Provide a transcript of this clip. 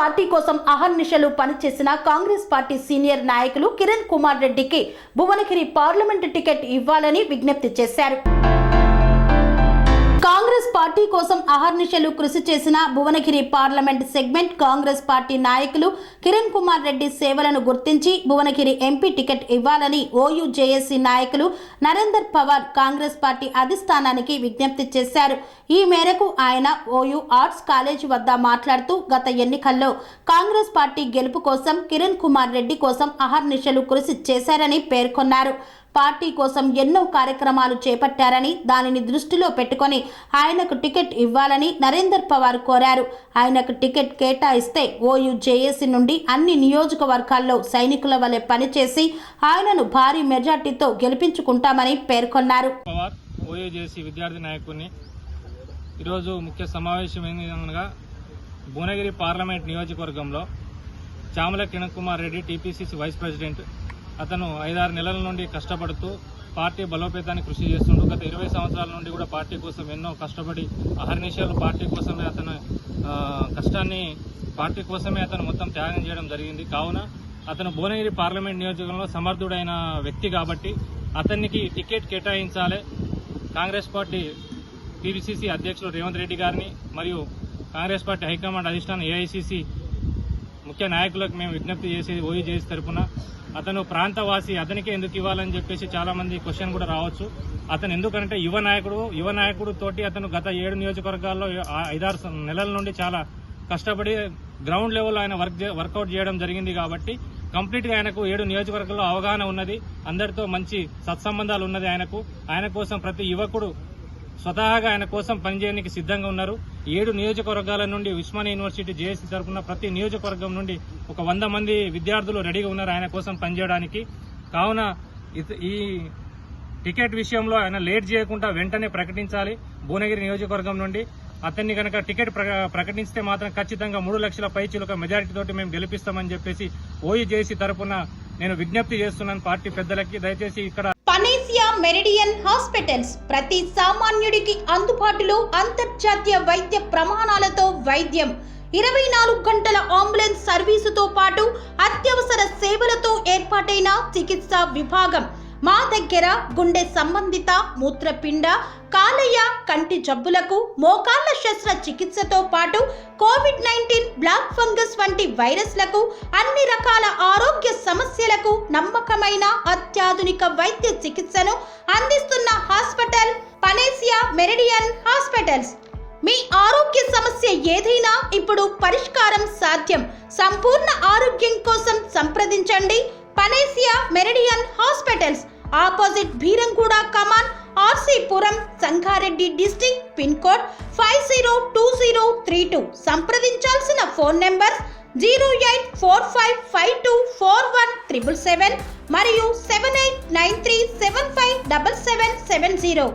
Party కోసం అహర్నిశలు పనిచేసిన కాంగ్రెస్ పార్టీ సీనియర్ నాయకులు కిరణ్ కుమార్ రెడ్డికి భువనగిరి పార్లమెంటు టికెట్ ఇవ్వాలని విజ్ఞప్తి చేశారు. కాంగ్రెస్ పార్టీ కోసం అహర్నిశలు కృషి చేసిన Bhuvanagiri parliament segment Congress party నాయకులు కిరణ్ కుమార్ రెడ్డి సేవలను గుర్తించి భువనగిరి ఎంపీ టికెట్ ఇవ్వాలని ఓయూ జేఏసీ నాయకులు నరేందర్ పవార్ కాంగ్రెస్ పార్టీ అధిష్టానానికి విజ్ఞప్తి చేశారు. ఈ మేరకు ఆయన ఓయూ ఆర్ట్స్ కాలేజ్ వద్ద మాట్లాడుతూ గత ఎన్నికల్లో కాంగ్రెస్ పార్టీ గెలుపు కోసం కిరణ్ కుమార్ రెడ్డి కోసం అహర్నిశలు కృషి చేశారని పేర్కొన్నారు. పార్టీ కోసం ఎన్నో కార్యక్రమాలు చేపట్టారని దానిని దృష్టిలో పెట్టుకొని ఆయనకు టికెట్ ఇవ్వాలని నరేందర్ పవార్ కోరారు. ఆయనకు టికెట్ కేటాయిస్తే ఓయూ జేఏసీ నుండి అన్ని నియోజకవర్గాల్లో సైనికుల వలె పనిచేసి ఆయనను భారీ మెజార్టీతో గెలిపించుకుంటామని పేర్కొన్నారు. పవార్ ఓయూ జేఏసీ విద్యార్థి నాయకుడిని ఈరోజు ముఖ్య సమావేశం ఏంటనగా భువనగిరి పార్లమెంట్ నియోజకవర్గంలో Chamala Kiran Kumar Reddy TPCC vice president. అతను 5-6 నెలల నుండి కష్టపడుతూ పార్టీ బలోపేతానికి కృషి చేస్తుంటూ గత 20 సంవత్సరాల నుండి కూడా పార్టీ కోసం ఎన్నో కష్టపడి అహర్నిశలు పార్టీ కోసమే అతను పార్టీ కోసమే అతను మొత్తం త్యాగం చేయడం జరిగింది. కావున అతను భువనగిరి పార్లమెంట్ నియోజకవర్గంలో సమర్థుడైన వ్యక్తి కాబట్టి అతనికి టికెట్ కేటాయించాలి. కాంగ్రెస్ పార్టీ టీపీసీసీ అధ్యక్షులు రేవంత్ రెడ్డి గారిని మరియు కాంగ్రెస్ పార్టీ హైకమాండ్ అధిష్టానం ఏఐసీసీ ముఖ్య నాయకులకు మేము విజ్ఞప్తి చేసేది ఓయూ జేఏసీ తరఫున అతను ప్రాంతవాసి, అతనికే ఎందుకు ఇవ్వాలని చెప్పేసి చాలా మంది క్వశ్చన్ కూడా రావచ్చు. అతను ఎందుకంటే యువ నాయకుడు తోటి అతను గత 7 నియోజకవర్గాల్లో 5-6 నెలల నుండి చాలా కష్టపడి గ్రౌండ్ లెవెల్లో ఆయన వర్కౌట్ చేయడం జరిగింది. కాబట్టి కంప్లీట్ గా ఆయనకు 7 నియోజకవర్గాల్లో అవగాహన ఉన్నది, అందరితో మంచి సత్సంబంధాలు ఉన్నది. ఆయన కోసం ప్రతి యువకుడు స్వతహాగా ఆయన కోసం పనిచేయడానికి సిద్ధంగా ఉన్నారు. 7 నియోజకవర్గాల నుండి ఉస్మానియా యూనివర్సిటీ జేఏసీ తరఫున ప్రతి నియోజకవర్గం నుండి ఒక 100 మంది విద్యార్థులు రెడీగా ఉన్నారు ఆయన కోసం పనిచేయడానికి. కావున ఈ టికెట్ విషయంలో ఆయన లేట్ చేయకుండా వెంటనే ప్రకటించాలి. భువనగిరి నియోజకవర్గం నుండి అతన్ని కనుక టికెట్ ప్రకటిస్తే మాత్రం ఖచ్చితంగా 3 లక్షల పైచిలుక మెజారిటీ తోటి మేము గెలిపిస్తామని చెప్పేసి ఓయూ జేఏసీ తరఫున నేను విజ్ఞప్తి చేస్తున్నాను పార్టీ పెద్దలకి. దయచేసి ఇక్కడ పనేసియా మెరిడియన్ హాస్పిటల్స్ ప్రతి సామాన్యుడికి అందుబాటులో అంతర్జాతీయ వైద్య ప్రమాణాలతో వైద్యం, 24 గంటల అంబులెన్స్ సర్వీసుతో పాటు అత్యవసర సేవలతో ఏర్పాటైన చికిత్సా విభాగం. మా దగ్గర గుండె సంబంధిత, మూత్రపిండ, కాలేయ, కంటి జబ్బులకు, మోకాళ్ల శస్త్రచికిత్సతో పాటు కోవిడ్-19, బ్లాక్ ఫంగస్ వంటి వైరస్లకు, అన్ని రకాల ఆరోగ్య సమస్యలకు నమ్మకమైన అత్యాధునిక వైద్య చికిత్సను అందిస్తున్న హాస్పిటల్ పనేసియా మెరిడియన్ హాస్పిటల్స్. మీ ఆరోగ్య సమస్య ఏదైనా ఇప్పుడు పరిష్కారం సాధ్యం. సంపూర్ణ ఆరోగ్యం కోసం సంప్రదించండి Panacea Meridian hospitals, opposite Beeramguda Kaman, RC Puram, Sangareddy district, pin code 502032. సంప్రదించాల్సిన ఫోన్ నెంబర్ 0845524177 మరియు 7893757770.